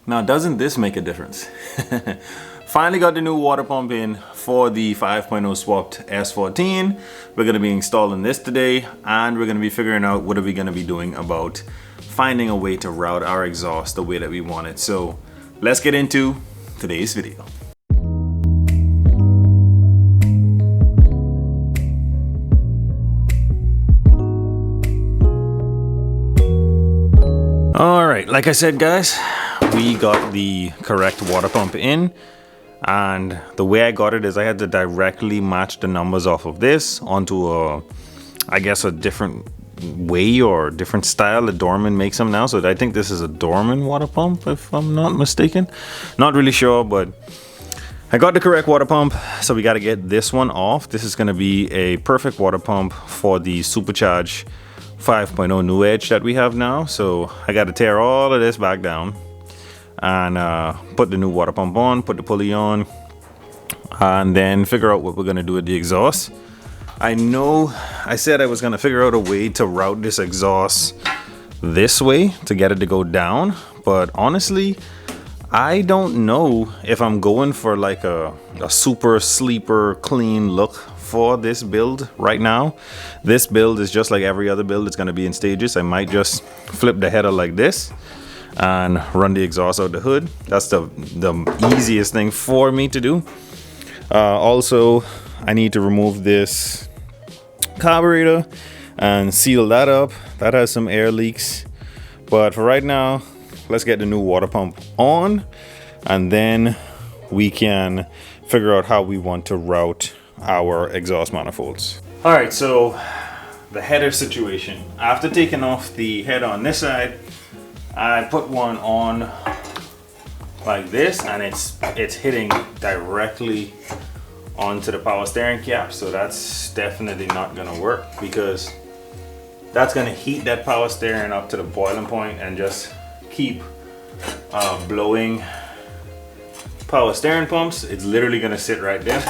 Now, doesn't this make a difference? Finally got the new water pump in for the 5.0 swapped S14. We're going to be installing this today, and we're going to be figuring out what are we going to be doing about finding a way to route our exhaust the way that we want it. So let's get into today's video. All right, like I said, guys, we got the correct water pump in, and the way I got it is I had to directly match the numbers off of this onto I guess a different way or different style that Dorman makes them now. So I think this is a Dorman water pump, if I'm not mistaken. Not really sure, but I got the correct water pump, so we got to get this one off. This is going to be a perfect water pump for the Supercharge 5.0 new edge that we have now. So I got to tear all of this back down and put the new water pump on, put the pulley on, and then figure out what we're going to do with the exhaust. I know I said I was going to figure out a way to route this exhaust this way to get it to go down, but honestly I don't know if I'm going for like a super sleeper clean look for this build right now. This build is just like every other build. It's going to be in stages. I might just flip the header like this and run the exhaust out the hood. That's the easiest thing for me to do. Also, I need to remove this carburetor and seal that up. That has some air leaks, but for right now, let's get the new water pump on, and then we can figure out how we want to route our exhaust manifolds. All right, so the header situation. After taking off the header on this side, I put one on like this, and it's hitting directly onto the power steering cap. So that's definitely not gonna work, because that's gonna heat that power steering up to the boiling point and just keep blowing power steering pumps. It's literally gonna sit right there,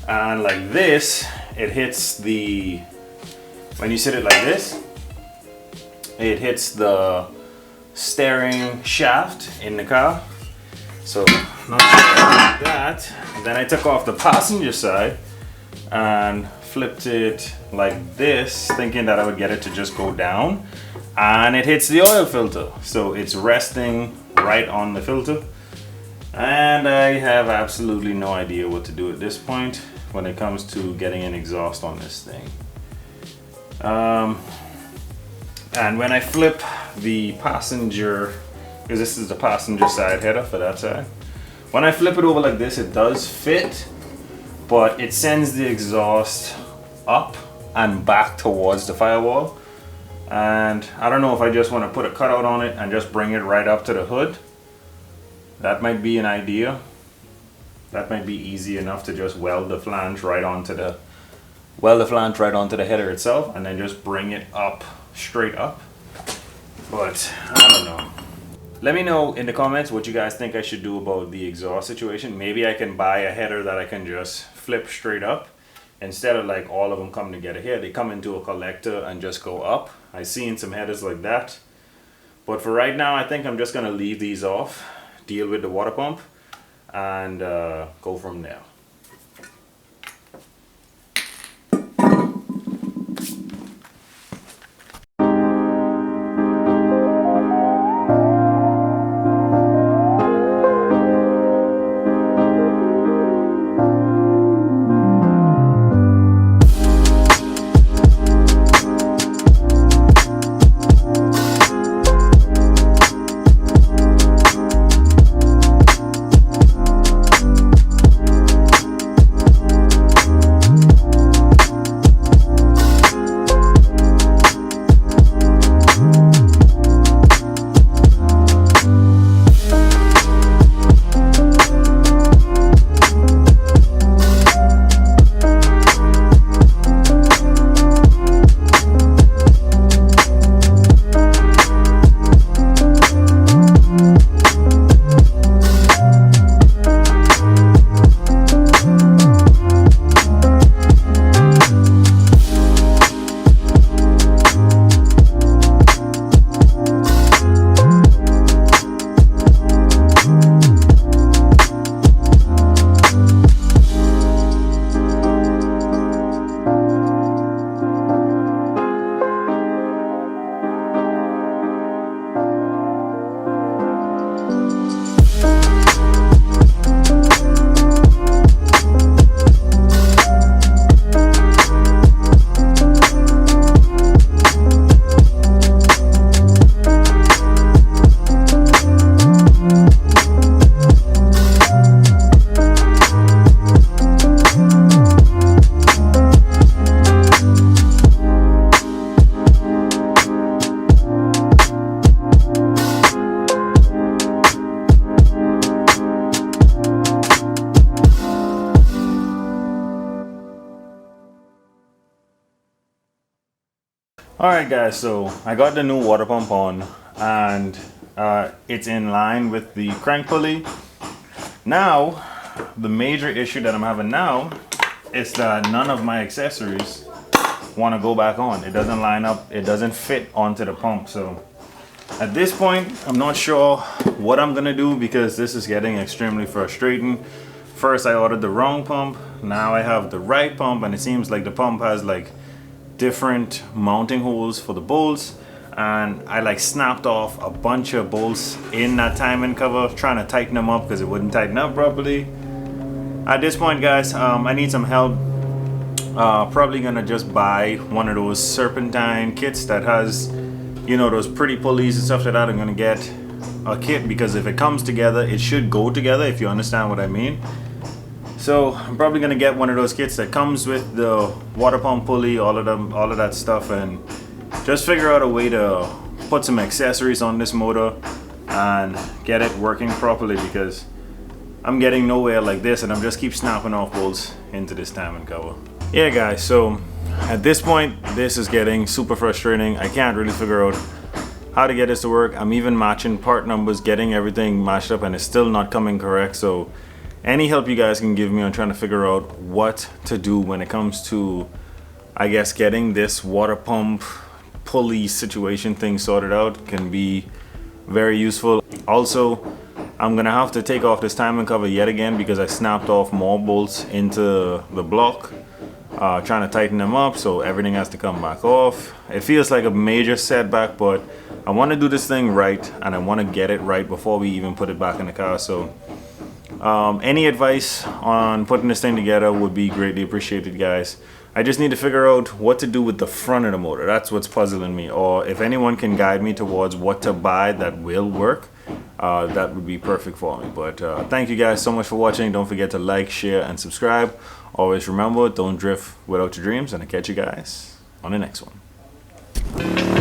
and like this, it hits the, when you sit it like this, it hits the steering shaft in the car. So not sure like that. And then I took off the passenger side and flipped it like this, thinking that I would get it to just go down, and it hits the oil filter. So it's resting right on the filter, and I have absolutely no idea what to do at this point when it comes to getting an exhaust on this thing. And when I flip the passenger, because this is the passenger side header for that side, when I flip it over like this, it does fit, but it sends the exhaust up and back towards the firewall. And I don't know if I just want to put a cutout on it and just bring it right up to the hood. That might be an idea. That might be easy enough to just weld the flange right onto the header itself, and then just bring it up straight up. But I don't know. Let me know in the comments what you guys think I should do about the exhaust situation. Maybe I can buy a header that I can just flip straight up, instead of like all of them come together here. They come into a collector and just go up. I've seen some headers like that, but for right now I think I'm just gonna leave these off, deal with the water pump, and go from there. Alright guys, so I got the new water pump on, and it's in line with the crank pulley. Now, the major issue that I'm having now is that none of my accessories want to go back on. It doesn't line up, it doesn't fit onto the pump. So at this point, I'm not sure what I'm gonna do because this is getting extremely frustrating. First I ordered the wrong pump, now I have the right pump, and it seems like the pump has like different mounting holes for the bolts, and I like snapped off a bunch of bolts in that timing cover trying to tighten them up because it wouldn't tighten up properly. At this point guys, I need some help. Probably gonna just buy one of those serpentine kits that has, you know, those pretty pulleys and stuff like that. I'm gonna get a kit because if it comes together, it should go together, if you understand what I mean. So I'm probably gonna get one of those kits that comes with the water pump pulley, all of that stuff, and just figure out a way to put some accessories on this motor and get it working properly, because I'm getting nowhere like this and I'm just keep snapping off bolts into this timing cover. Yeah guys, so at this point this is getting super frustrating. I can't really figure out how to get this to work. I'm even matching part numbers, getting everything matched up, and it's still not coming correct. So any help you guys can give me on trying to figure out what to do when it comes to, I guess, getting this water pump pulley situation thing sorted out can be very useful. Also, I'm gonna have to take off this timing cover yet again because I snapped off more bolts into the block, trying to tighten them up, so everything has to come back off. It feels like a major setback, but I want to do this thing right, and I want to get it right before we even put it back in the car. So any advice on putting this thing together would be greatly appreciated, guys. I just need to figure out what to do with the front of the motor. That's what's puzzling me. Or if anyone can guide me towards what to buy that will work, that would be perfect for me. But thank you guys so much for watching. Don't forget to like, share, and subscribe. Always remember, don't drift without your dreams, and I'll catch you guys on the next one.